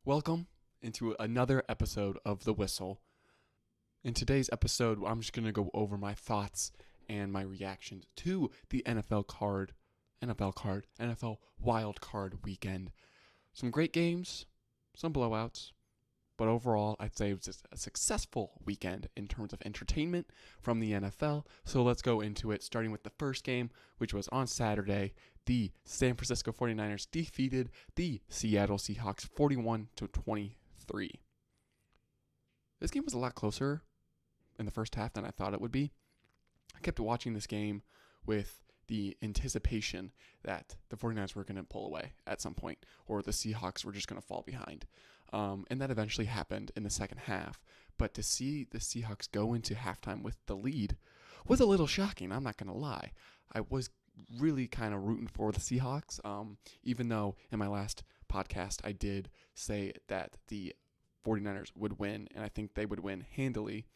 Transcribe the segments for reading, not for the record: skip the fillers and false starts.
Welcome into another episode of The Whistle. In today's episode, I'm just going to go over my thoughts and my reactions to the NFL wild card weekend. Some great games, some blowouts, but overall, I'd say it was just a successful weekend in terms of entertainment from the NFL. So let's go into it, starting with the first game, which was on Saturday. The San Francisco 49ers defeated the Seattle Seahawks 41-23. This game was a lot closer in the first half than I thought it would be. I kept watching this game with the anticipation that the 49ers were going to pull away at some point, or the Seahawks were just going to fall behind. And that eventually happened in the second half. But to see the Seahawks go into halftime with the lead was a little shocking, I'm not going to lie. I was really kind of rooting for the Seahawks, even though in my last podcast I did say that the 49ers would win, and I think they would win handily.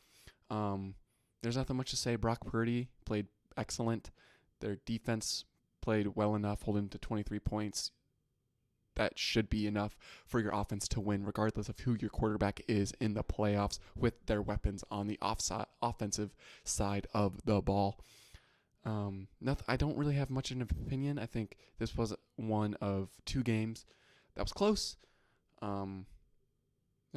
There's nothing much to say. Brock Purdy played excellent. Their defense played well enough, holding to 23 points. That should be enough for your offense to win, regardless of who your quarterback is in the playoffs with their weapons on the offensive side of the ball. I don't really have much of an opinion. I think this was one of two games that was close, and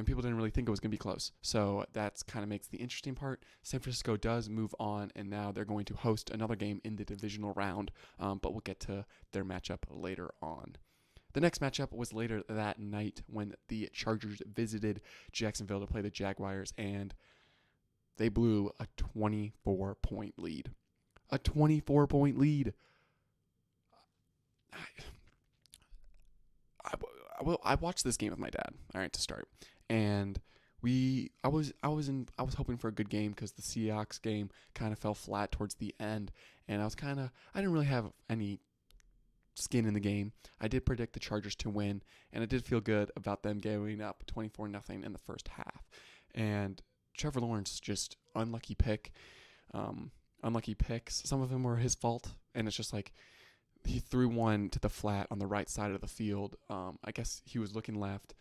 people didn't really think it was going to be close. So that kind of makes the interesting part. San Francisco does move on, and now they're going to host another game in the divisional round, but we'll get to their matchup later on. The next matchup was later that night when the Chargers visited Jacksonville to play the Jaguars, and they blew a 24-point lead. A 24-point lead. I watched this game with my dad. All right, to start, and I was hoping for a good game because the Seahawks game kind of fell flat towards the end, and I didn't really have any skin in the game. I did predict the Chargers to win, and I did feel good about them going up 24-0 in the first half. And Trevor Lawrence, just unlucky pick. Unlucky picks. Some of them were his fault, and it's just like he threw one to the flat on the right side of the field. I guess he was looking left,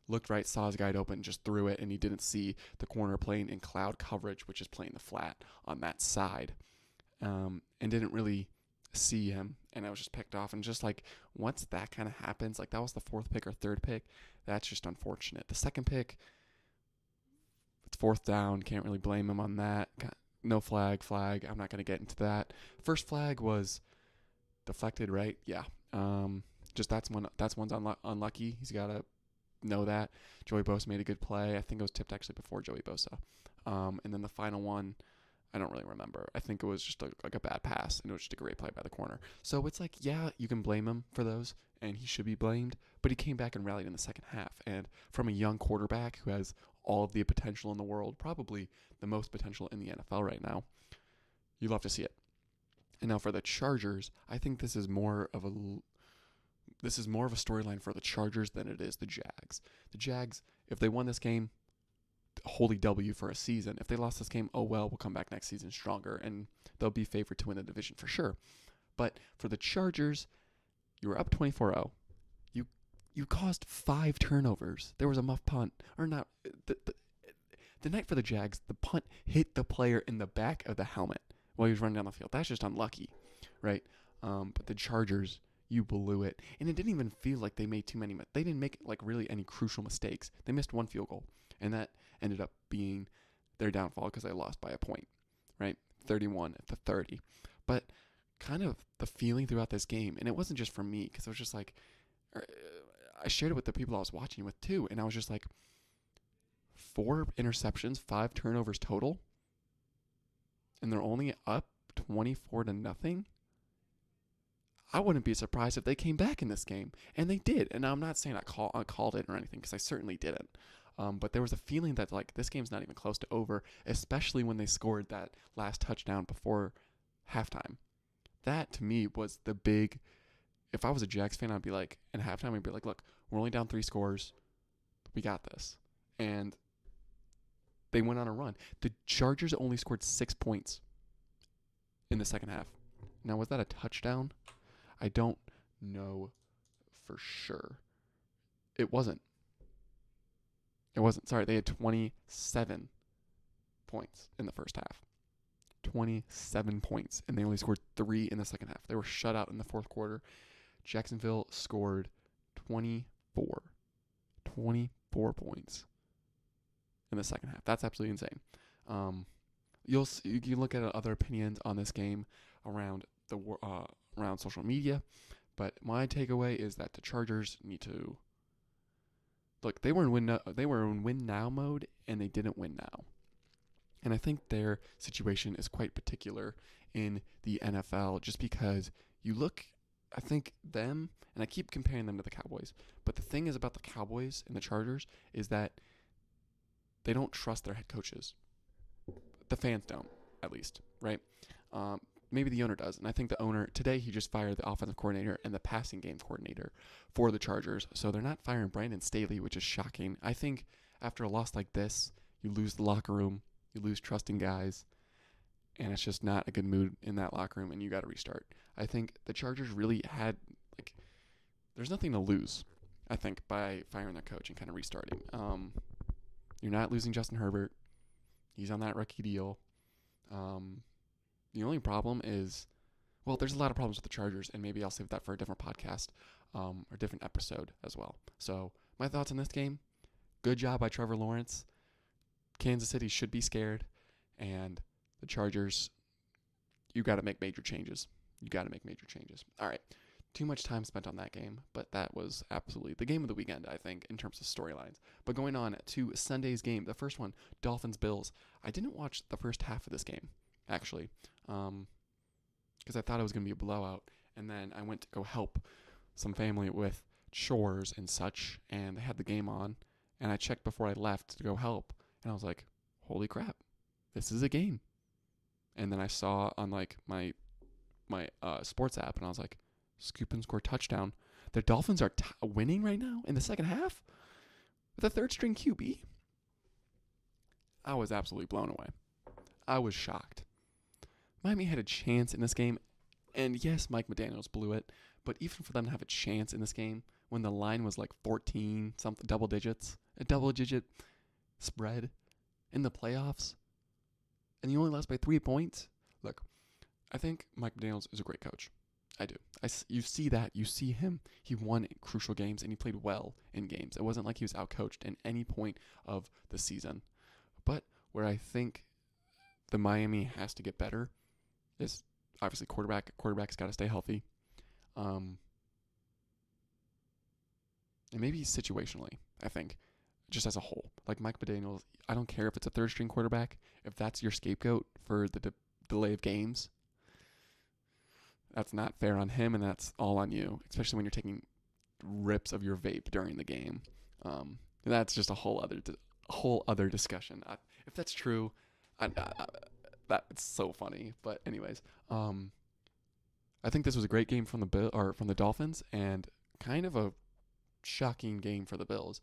looked right, saw his guy open, just threw it, and he didn't see the corner playing in cloud coverage, which is playing the flat on that side, and didn't really see him, and I was just picked off. And just like once that kind of happens, like that was the fourth pick or third pick, that's just unfortunate. The second pick, it's fourth down, can't really blame him on that. No flag, I'm not going to get into that. First flag was deflected, right? Yeah. Just that's one's unlucky. He's got to know that. Joey Bosa made a good play. I think it was tipped actually before Joey Bosa. And then the final one, I don't really remember. I think it was just like a bad pass, and it was just a great play by the corner. So it's like, yeah, you can blame him for those, and he should be blamed, but he came back and rallied in the second half. And from a young quarterback who has all of the potential in the world, probably the most potential in the NFL right now, you love to see it. And now for the Chargers, I think this is more of a storyline for the Chargers than it is the Jags. The Jags, if they won this game, holy W for a season. If they lost this game, oh well, we'll come back next season stronger, and they'll be favored to win the division for sure. But for the Chargers, you were up 24-0. You caused 5 turnovers. There was a muff punt, or not. The night for the Jags, the punt hit the player in the back of the helmet while he was running down the field. That's just unlucky, right? But the Chargers, you blew it, and it didn't even feel like they made too many. They didn't make like really any crucial mistakes. They missed one field goal, and that ended up being their downfall because they lost by a point, right? 31-30. But kind of the feeling throughout this game, and it wasn't just for me because it was just like, I shared it with the people I was watching with too, and I was just like, 4 interceptions, 5 turnovers total, and they're only up 24-0. I wouldn't be surprised if they came back in this game, and they did. And I'm not saying I called it or anything, because I certainly didn't. But there was a feeling that like this game's not even close to over, especially when they scored that last touchdown before halftime. That to me was the big. If I was a Jags fan, I'd be like, in halftime, I'd be like, look, we're only down 3 scores. We got this. And they went on a run. The Chargers only scored 6 points in the second half. Now, was that a touchdown? I don't know for sure. It wasn't. It wasn't, sorry, they had 27 points in the first half. 27 points, and they only scored 3 in the second half. They were shut out in the fourth quarter. Jacksonville scored 24 points in the second half. That's absolutely insane. You can look at other opinions on this game around around social media, but my takeaway is that the Chargers need to look. They were in win now mode, and they didn't win now. And I think their situation is quite particular in the NFL, just because you look. I think them, and I keep comparing them to the Cowboys, but the thing is about the Cowboys and the Chargers is that they don't trust their head coaches. The fans don't, at least, right? Maybe the owner does. And I think the owner, today he just fired the offensive coordinator and the passing game coordinator for the Chargers. So they're not firing Brandon Staley, which is shocking. I think after a loss like this, you lose the locker room, you lose trusting guys, and it's just not a good mood in that locker room, and you got to restart. I think the Chargers really had, there's nothing to lose, I think, by firing their coach and kind of restarting. You're not losing Justin Herbert. He's on that rookie deal. The only problem is, well, there's a lot of problems with the Chargers, and maybe I'll save that for a different podcast or a different episode as well. So my thoughts on this game, good job by Trevor Lawrence. Kansas City should be scared, and the Chargers, you got to make major changes. All right, too much time spent on that game, but that was absolutely the game of the weekend, I think, in terms of storylines. But going on to Sunday's game, the first one, Dolphins-Bills. I didn't watch the first half of this game, actually, because I thought it was going to be a blowout. And then I went to go help some family with chores and such, and they had the game on. And I checked before I left to go help, and I was like, holy crap, this is a game. And then I saw on my sports app, and I was like, scoop and score touchdown. The Dolphins are winning right now in the second half with a third-string QB. I was absolutely blown away. I was shocked. Miami had a chance in this game, and yes, Mike McDaniels blew it, but even for them to have a chance in this game when the line was 14, something, double digits, a double-digit spread in the playoffs, and you only lost by 3 points. Look, I think Mike McDaniels is a great coach. I do. You see that. You see him. He won crucial games, and he played well in games. It wasn't like he was outcoached in any point of the season. But where I think the Miami has to get better is obviously quarterback. Quarterback's got to stay healthy. And maybe situationally, I think, just as a whole. Like Mike McDaniels, I don't care if it's a third-string quarterback. If that's your scapegoat for the delay of games, that's not fair on him, and that's all on you, especially when you're taking rips of your vape during the game. That's just a whole other discussion. If that's true, that's so funny. But anyways, I think this was a great game from the Dolphins, and kind of a shocking game for the Bills.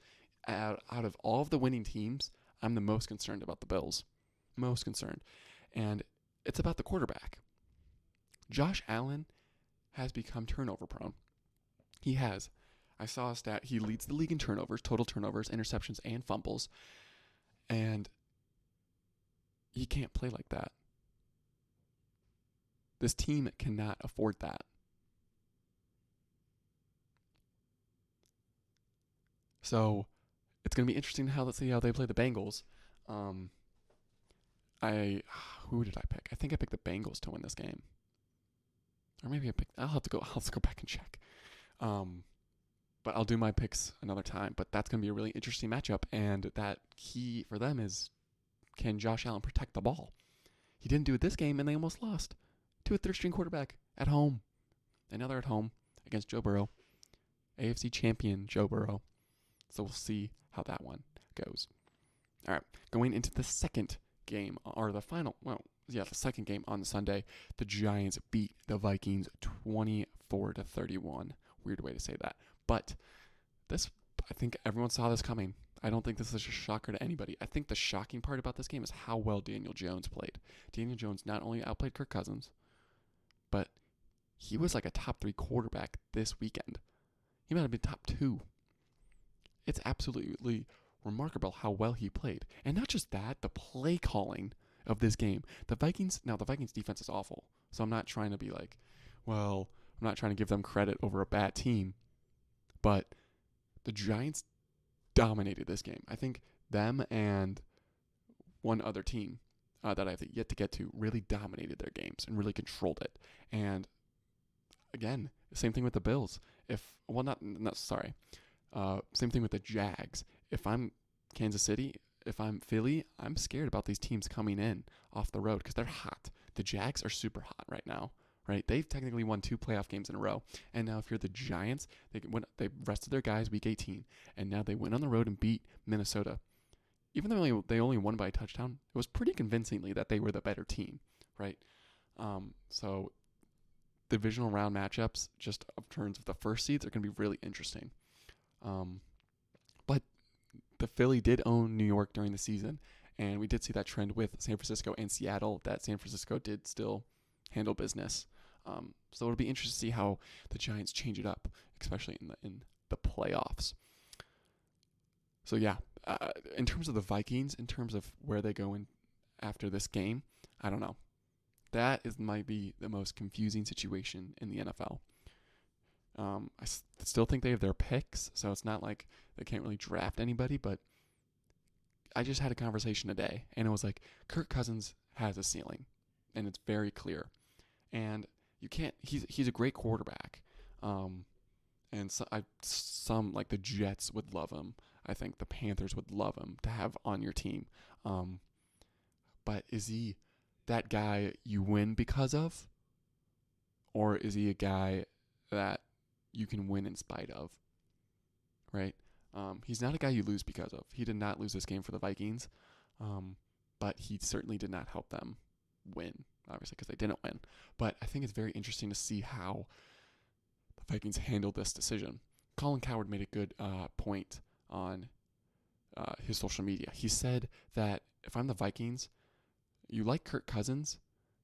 Out of all of the winning teams, I'm the most concerned about the Bills. Most concerned. And it's about the quarterback. Josh Allen has become turnover prone. He has. I saw a stat. He leads the league in turnovers, total turnovers, interceptions, and fumbles. And he can't play like that. This team cannot afford that. So it's going to be interesting to see how they play the Bengals. Who did I pick? I think I picked the Bengals to win this game. Or maybe I'll have to go back and check. But I'll do my picks another time. But that's going to be a really interesting matchup. And that key for them is, can Josh Allen protect the ball? He didn't do it this game, and they almost lost to a third-string quarterback at home. And now they're at home against Joe Burrow. AFC champion Joe Burrow. So we'll see how that one goes. All right, going into the second game, or the second game on Sunday, the Giants beat the Vikings 24-31. Weird way to say that. But I think everyone saw this coming. I don't think this is a shocker to anybody. I think the shocking part about this game is how well Daniel Jones played. Daniel Jones not only outplayed Kirk Cousins, but he was like a top 3 quarterback this weekend. He might have been top 2. It's absolutely remarkable how well he played. And not just that, the play calling of this game. The Vikings defense is awful. So I'm not trying to be like, well, I'm not trying to give them credit over a bad team. But the Giants dominated this game. I think them and one other team that I have yet to get to really dominated their games and really controlled it. And again, same thing with the Bills. Same thing with the Jags. If I'm Kansas City, if I'm Philly, I'm scared about these teams coming in off the road because they're hot. The Jags are super hot right now, right? They've technically won 2 playoff games in a row. And now if you're the Giants, they rested their guys week 18, and now they went on the road and beat Minnesota. Even though they only won by a touchdown, it was pretty convincingly that they were the better team, right? So divisional round matchups, just in terms of the first seeds, are going to be really interesting. But the Philly did own New York during the season, and we did see that trend with San Francisco and Seattle, that San Francisco did still handle business. So it'll be interesting to see how the Giants change it up, especially in the playoffs. So yeah, in terms of the Vikings, in terms of where they go in after this game, I don't know. Might be the most confusing situation in the NFL. I still think they have their picks, so it's not like they can't really draft anybody, but I just had a conversation today, and it was like, Kirk Cousins has a ceiling, and it's very clear. And he's a great quarterback. And some like the Jets would love him. I think the Panthers would love him to have on your team. But is he that guy you win because of? Or is he a guy that you can win in spite of? Right? He's not a guy you lose because of. He did not lose this game for the Vikings. But he certainly did not help them win, obviously, because they didn't win. But I think it's very interesting to see how the Vikings handled this decision. Colin Cowherd made a good point on his social media. He said that if I'm the Vikings, you like Kirk Cousins,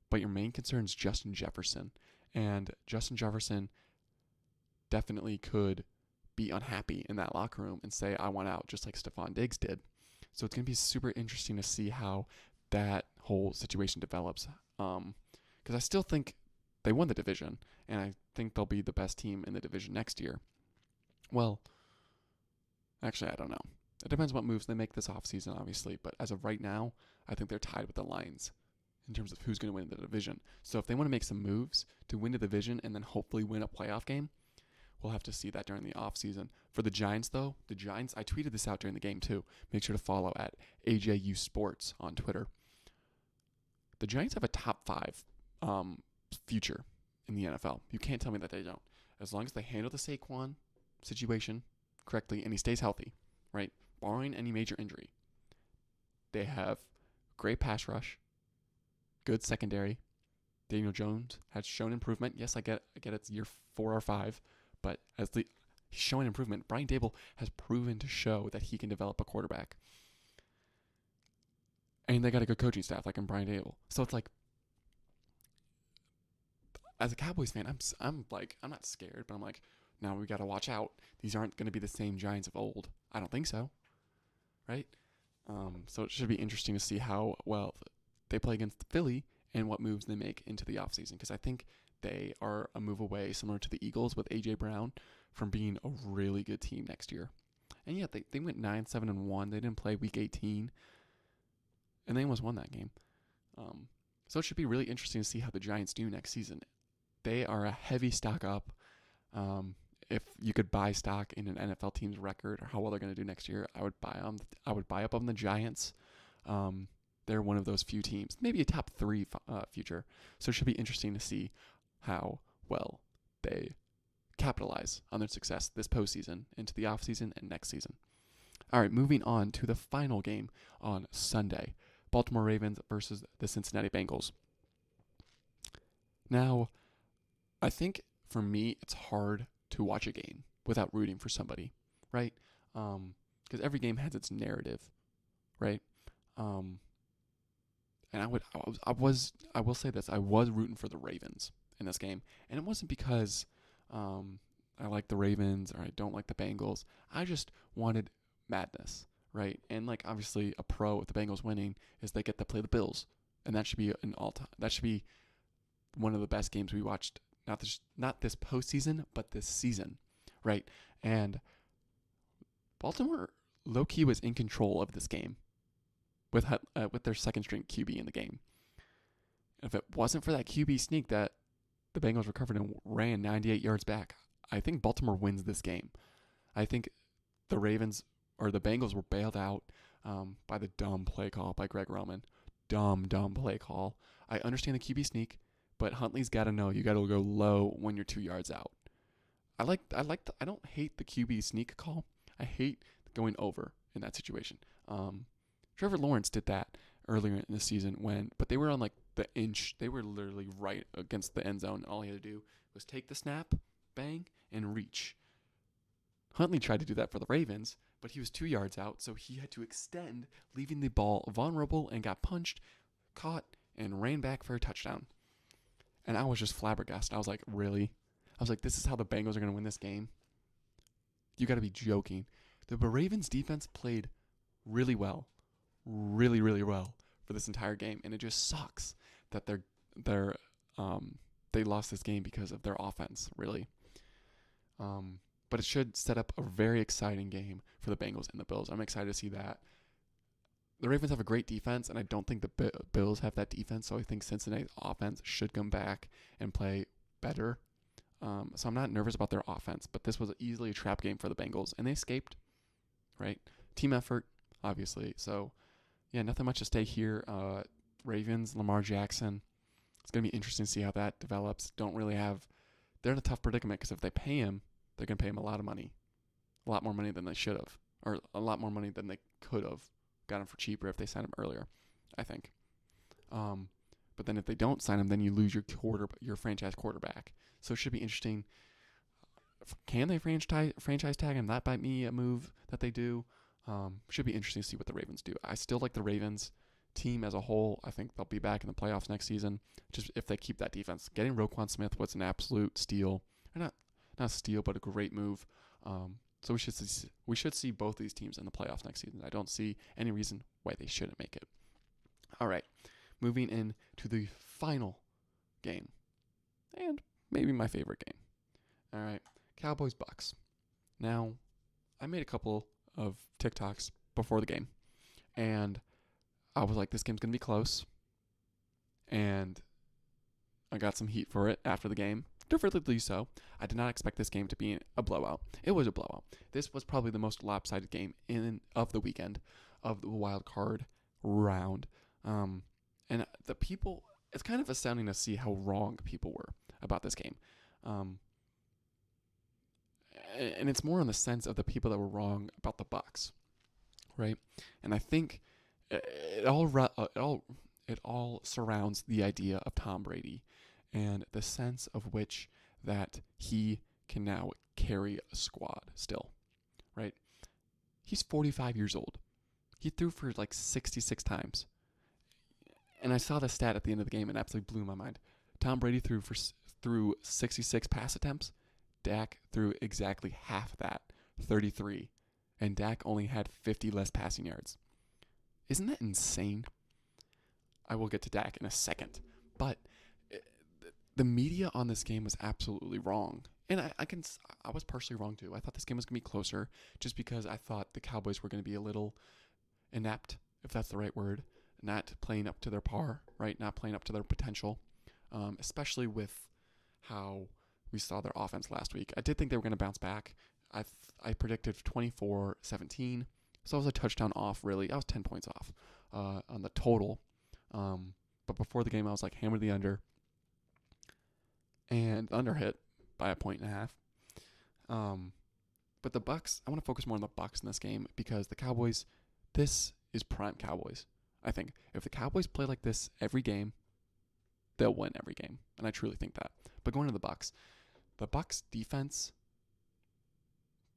but your main concern is Justin Jefferson. And Justin Jefferson definitely could be unhappy in that locker room and say, I want out, just like Stephon Diggs did. So it's going to be super interesting to see how that whole situation develops. Because I still think they won the division, and I think they'll be the best team in the division next year. Well, actually, I don't know. It depends what moves they make this offseason, obviously. But as of right now, I think they're tied with the Lions in terms of who's going to win the division. So if they want to make some moves to win the division and then hopefully win a playoff game, we'll have to see that during the offseason. For the Giants, though, I tweeted this out during the game, too. Make sure to follow at AJU Sports on Twitter. The Giants have a top 5 future in the NFL. You can't tell me that they don't. As long as they handle the Saquon situation correctly and he stays healthy, right? Barring any major injury. They have great pass rush, good secondary. Daniel Jones has shown improvement. Yes, I get it's year 4 or 5, but he's showing improvement. Brian Dable has proven to show that he can develop a quarterback. And they got a good coaching staff like in Brian Dable. So it's like, as a Cowboys fan, I'm not scared, but I'm like, now we got to watch out. These aren't going to be the same Giants of old. I don't think so, right? So it should be interesting to see how well they play against Philly and what moves they make into the offseason, because I think they are a move away, similar to the Eagles with A.J. Brown, from being a really good team next year. And yeah, they went 9-7-1. They didn't play Week 18, and they almost won that game. So it should be really interesting to see how the Giants do next season. They are a heavy stock up. If you could buy stock in an NFL team's record or how well they're going to do next year, I would buy them. I would buy up on the Giants. They're one of those few teams, maybe a top 3 future. So it should be interesting to see how well they capitalize on their success this postseason into the offseason and next season. All right, moving on to the final game on Sunday. Baltimore Ravens versus the Cincinnati Bengals. Now, I think for me, it's hard to watch a game without rooting for somebody, right? Because every game has its narrative, right? And I will say this: I was rooting for the Ravens in this game, and it wasn't because I like the Ravens or I don't like the Bengals. I just wanted madness, right? And like obviously a pro with the Bengals winning is they get to play the Bills, and that should be an all time. That should be one of the best games we watched. Not this postseason, but this season, right? And Baltimore low key was in control of this game with their second string QB in the game. If it wasn't for that QB sneak that the Bengals recovered and ran 98 yards back, I think Baltimore wins this game. I think the Bengals were bailed out by the dumb play call by Greg Roman. Dumb play call. I understand the QB sneak, but Huntley's got to know you got to go low when you're 2 yards out. I don't hate the QB sneak call. I hate going over in that situation. Trevor Lawrence did that earlier in the season but they were on like the inch. They were literally right against the end zone. And all he had to do was take the snap, bang, and reach. Huntley tried to do that for the Ravens, but he was 2 yards out, so he had to extend, leaving the ball vulnerable and got punched, caught, and ran back for a touchdown. And I was just flabbergasted. I was like, really? I was like, this is how the Bengals are going to win this game? You got to be joking. The Ravens defense played really well. Really, really well for this entire game. And it just sucks that they lost this game because of their offense, really. But it should set up a very exciting game for the Bengals and the Bills. I'm excited to see that. The Ravens have a great defense, and I don't think the Bills have that defense, so I think Cincinnati's offense should come back and play better. So I'm not nervous about their offense, but this was easily a trap game for the Bengals, and they escaped, right? Team effort, obviously. So, yeah, nothing much to stay here. Ravens, Lamar Jackson. It's going to be interesting to see how that develops. They're in a tough predicament because if they pay him, they're going to pay him a lot of money. A lot more money than they should have. Or a lot more money than they could have got him for cheaper if they signed him earlier, I think. But then if they don't sign him, then you lose your franchise quarterback. So it should be interesting. Can they franchise tag him? That might be a move that they do. Should be interesting to see what the Ravens do. I still like the Ravens team as a whole. I think they'll be back in the playoffs next season, just if they keep that defense. Getting Roquan Smith was an absolute steal. Or not a steal, but a great move. So we should see both these teams in the playoffs next season. I don't see any reason why they shouldn't make it. All right, moving in to the final game, and maybe my favorite game. All right, Cowboys-Bucks. Now, I made a couple of TikToks before the game, and I was like, this game's going to be close, and I got some heat for it after the game. Deservedly so. I did not expect this game to be a blowout. It was a blowout. This was probably the most lopsided game of the weekend, of the wild card round. And the people, it's kind of astounding to see how wrong people were about this game. And it's more in the sense of the people that were wrong about the Bucks, right? And I think it all surrounds the idea of Tom Brady and the sense of which that he can now carry a squad still, right? He's 45 years old. He threw for like 66 times. And I saw the stat at the end of the game and absolutely blew my mind. Tom Brady threw 66 pass attempts. Dak threw exactly half that, 33. And Dak only had 50 less passing yards. Isn't that insane? I will get to Dak in a second. But the media on this game was absolutely wrong. And I was partially wrong too. I thought this game was going to be closer just because I thought the Cowboys were going to be a little inept, if that's the right word, not playing up to their par, right? Not playing up to their potential, especially with how we saw their offense last week. I did think they were going to bounce back. I predicted 24-17, so I was a touchdown off, really. I was 10 points off on the total. But before the game, I was like, hammer the under. And the under hit by 1.5 points. But the Bucks, I want to focus more on the Bucks in this game because the Cowboys, this is prime Cowboys. I think if the Cowboys play like this every game, they'll win every game. And I truly think that. But going to the Bucks defense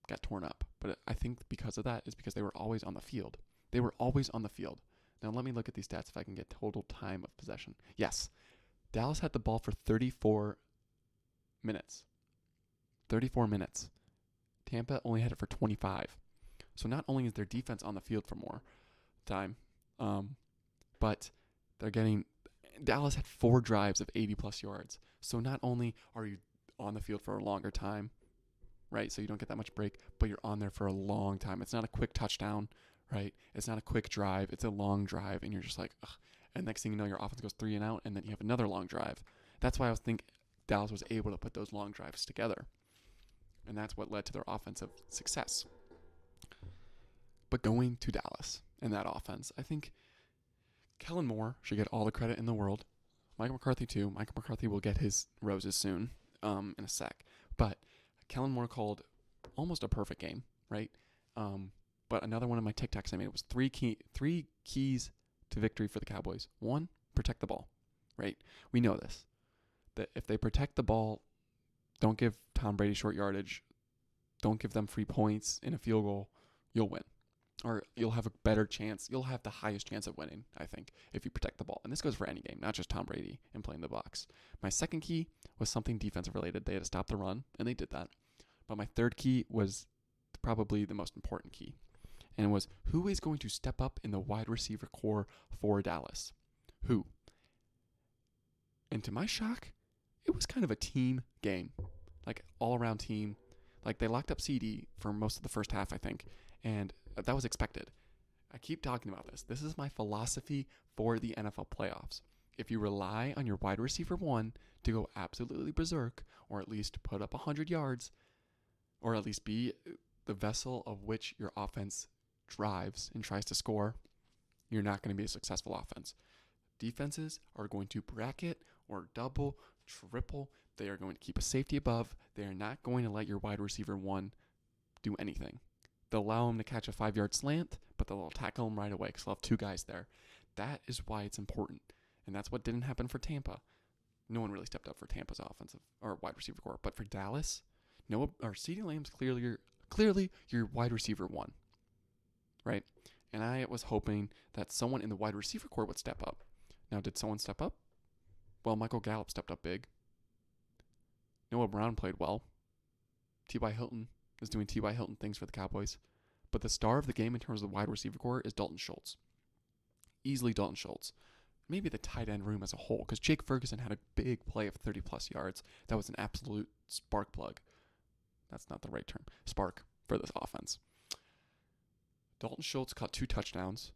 got torn up. But I think because of that is because they were always on the field. They were always on the field. Now let me look at these stats if I can get total time of possession. Yes, Dallas had the ball for 34 minutes. 34 minutes. Tampa only had it for 25. So not only is their defense on the field for more time, but they're getting Dallas had 4 drives of 80 plus yards. So not only are you on the field for a longer time, right? So you don't get that much break, but you're on there for a long time. It's not a quick touchdown, right? It's not a quick drive. It's a long drive, and you're just like, ugh. And next thing you know, your offense goes 3 and out, and then you have another long drive. That's why I think Dallas was able to put those long drives together. And that's what led to their offensive success. But going to Dallas and that offense, I think Kellen Moore should get all the credit in the world. Michael McCarthy too. Michael McCarthy will get his roses soon, in a sec. But Kellen Moore called almost a perfect game, right? But another one of my TikToks I made was three keys to victory for the Cowboys. 1, protect the ball, right? We know this, that if they protect the ball, don't give Tom Brady short yardage, don't give them free points in a field goal, you'll win. Or you'll have a better chance. You'll have the highest chance of winning, I think, if you protect the ball. And this goes for any game, not just Tom Brady and playing the box. My second key was something defensive related. They had to stop the run, and they did that. But my third key was probably the most important key. And it was, who is going to step up in the wide receiver core for Dallas? Who? And to my shock, it was kind of a team game. Like, all-around team. Like, they locked up CD for most of the first half, I think. And that was expected. I keep talking about this. This is my philosophy for the NFL playoffs. If you rely on your wide receiver 1 to go absolutely berserk, or at least put up 100 yards, or at least be the vessel of which your offense drives and tries to score, you're not going to be a successful offense. Defenses are going to bracket or double, triple. They are going to keep a safety above. They are not going to let your wide receiver 1 do anything. They'll allow him to catch a 5-yard slant, but they'll tackle him right away because they'll have 2 guys there. That is why it's important. And that's what didn't happen for Tampa. No one really stepped up for Tampa's offensive or wide receiver core. But for Dallas, CeeDee Lamb's clearly your wide receiver 1. Right? And I was hoping that someone in the wide receiver core would step up. Now, did someone step up? Well, Michael Gallup stepped up big. Noah Brown played well. T.Y. Hilton is doing T.Y. Hilton things for the Cowboys. But the star of the game in terms of the wide receiver core is Dalton Schultz. Easily Dalton Schultz. Maybe the tight end room as a whole, because Jake Ferguson had a big play of 30-plus yards. That was an absolute spark plug. That's not the right term. Spark for this offense. Dalton Schultz caught 2 touchdowns.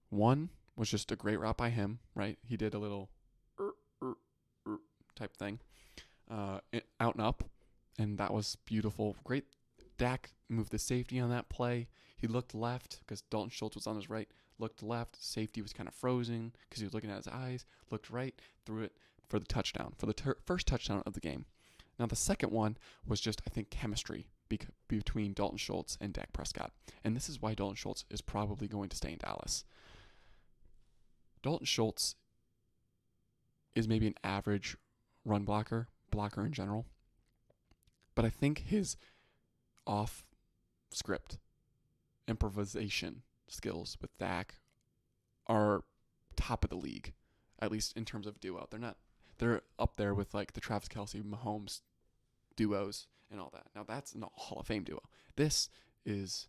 One was just a great route by him, right? He did a little type thing, out and up, and that was beautiful. Great. Dak moved the safety on that play. He looked left because Dalton Schultz was on his right. Looked left. Safety was kind of frozen because he was looking at his eyes. Looked right. Threw it for the touchdown, for the first touchdown of the game. Now, the second one was just, I think, chemistry between Dalton Schultz and Dak Prescott. And this is why Dalton Schultz is probably going to stay in Dallas. Dalton Schultz is maybe an average run blocker in general. But I think his off-script improvisation skills with Dak are top of the league, at least in terms of duo. They're up there with like the Travis Kelce, Mahomes duos and all that. Now that's not a Hall of Fame duo. This is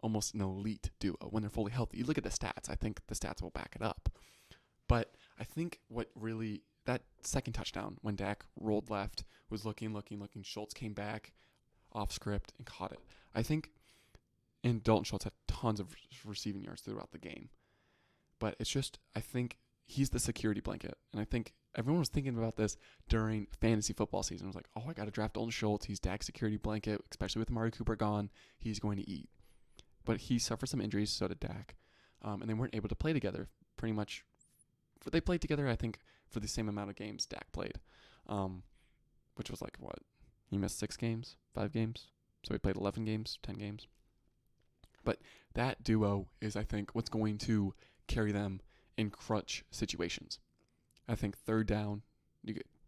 almost an elite duo when they're fully healthy. You look at the stats. I think the stats will back it up. But I think that second touchdown when Dak rolled left was looking. Schultz came back off script and caught it. I think, and Dalton Schultz had tons of receiving yards throughout the game. But it's just, I think he's the security blanket. And I think everyone was thinking about this during fantasy football season. It was like, oh, I got to draft Dalton Schultz. He's Dak's security blanket, especially with Amari Cooper gone. He's going to eat. But he suffered some injuries, so did Dak. And they weren't able to play together pretty much. They played together, I think, for the same amount of games Dak played, which was like, what? He missed 5 games? So he played 11 games, 10 games. But that duo is, I think, what's going to carry them in crunch situations. I think third down,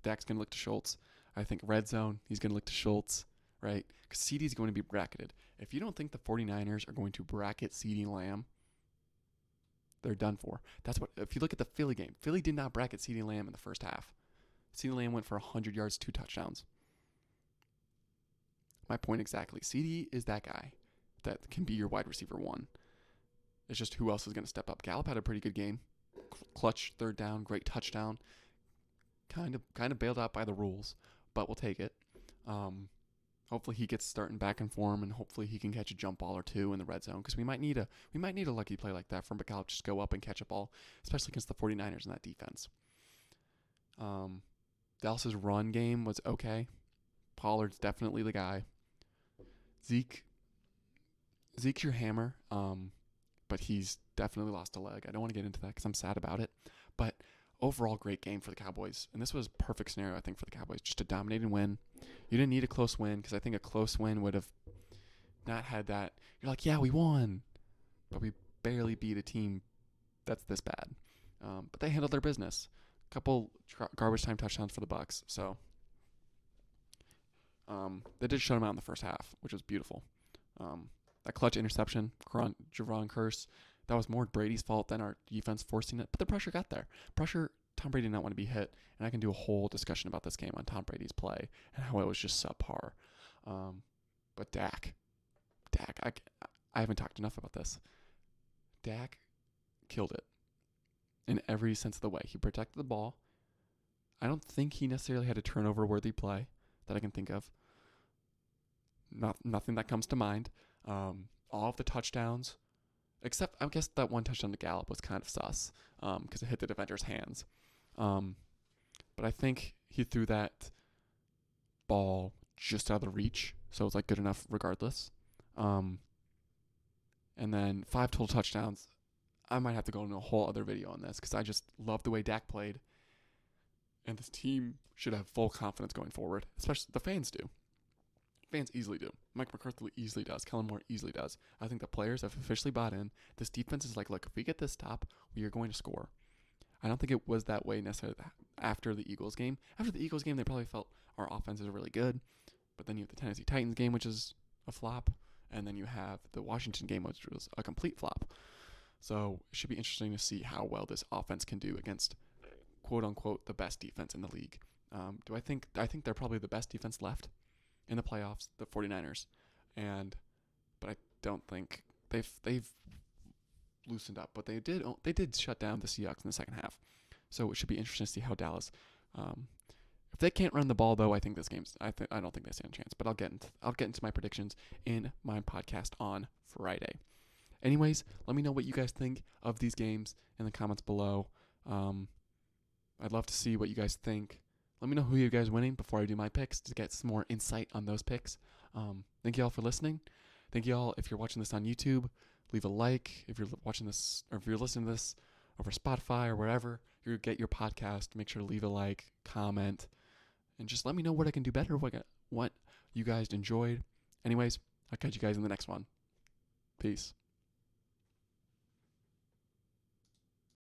Dak's going to look to Schultz. I think red zone, he's going to look to Schultz, right? Because CeeDee's going to be bracketed. If you don't think the 49ers are going to bracket CeeDee Lamb, they're done for. That's what, if you look at the Philly game, Philly did not bracket CeeDee Lamb in the first half. CeeDee Lamb went for 100 yards, 2 touchdowns. My point exactly. CeeDee is that guy. that can be your wide receiver one. It's just who else is going to step up. Gallup had a pretty good game. Clutch third down, great touchdown. Kind of bailed out by the rules, but we'll take it. Hopefully he gets starting back in form, and hopefully he can catch a jump ball or two in the red zone, because we might need a lucky play like that from Gallup, just go up and catch a ball, especially against the 49ers in that defense. Dallas's run game was okay. Pollard's definitely the guy. Zeke's your hammer, but he's definitely lost a leg. I don't want to get into that because I'm sad about it, but overall great game for the Cowboys, and this was a perfect scenario, I think, for the Cowboys, just to dominate and win. You didn't need a close win, because I think a close win would have not had that. You're like, yeah, we won, but we barely beat a team that's this bad. But they handled their business. A couple garbage time touchdowns for the Bucs, so they did shut them out in the first half, which was beautiful. That clutch interception, Javon Curse, that was more Brady's fault than our defense forcing it, but the pressure got there. Tom Brady did not want to be hit, and I can do a whole discussion about this game on Tom Brady's play and how it was just subpar. But Dak, I haven't talked enough about this. Dak killed it in every sense of the way. He protected the ball. I don't think he necessarily had a turnover-worthy play that I can think of. Nothing that comes to mind. All of the touchdowns, except I guess that one touchdown to Gallup was kind of sus because it hit the defender's hands. But I think he threw that ball just out of the reach, so it was like good enough regardless. And then 5 total touchdowns. I might have to go into a whole other video on this because I just love the way Dak played. And this team should have full confidence going forward, especially the fans do. Fans easily do. Mike McCarthy easily does. Kellen Moore easily does. I think the players have officially bought in. This defense is like, look, if we get this stop, we are going to score. I don't think it was that way necessarily after the Eagles game. After the Eagles game, they probably felt our offense is really good. But then you have the Tennessee Titans game, which is a flop. And then you have the Washington game, which was a complete flop. So it should be interesting to see how well this offense can do against, quote unquote, the best defense in the league. I think they're probably the best defense left in the playoffs, the 49ers. But I don't think they've loosened up. But they did shut down the Seahawks in the second half. So it should be interesting to see how Dallas. If they can't run the ball, though, I think this game's. I don't think they stand a chance. But I'll get into my predictions in my podcast on Friday. Anyways, let me know what you guys think of these games in the comments below. I'd love to see what you guys think. Let me know who you guys winning before I do my picks to get some more insight on those picks. Thank you all for listening. Thank you all. If you're watching this on YouTube, leave a like. If you're watching this or if you're listening to this over Spotify or wherever you get your podcast, make sure to leave a like, comment, and just let me know what I can do better, what you guys enjoyed. Anyways, I'll catch you guys in the next one. Peace.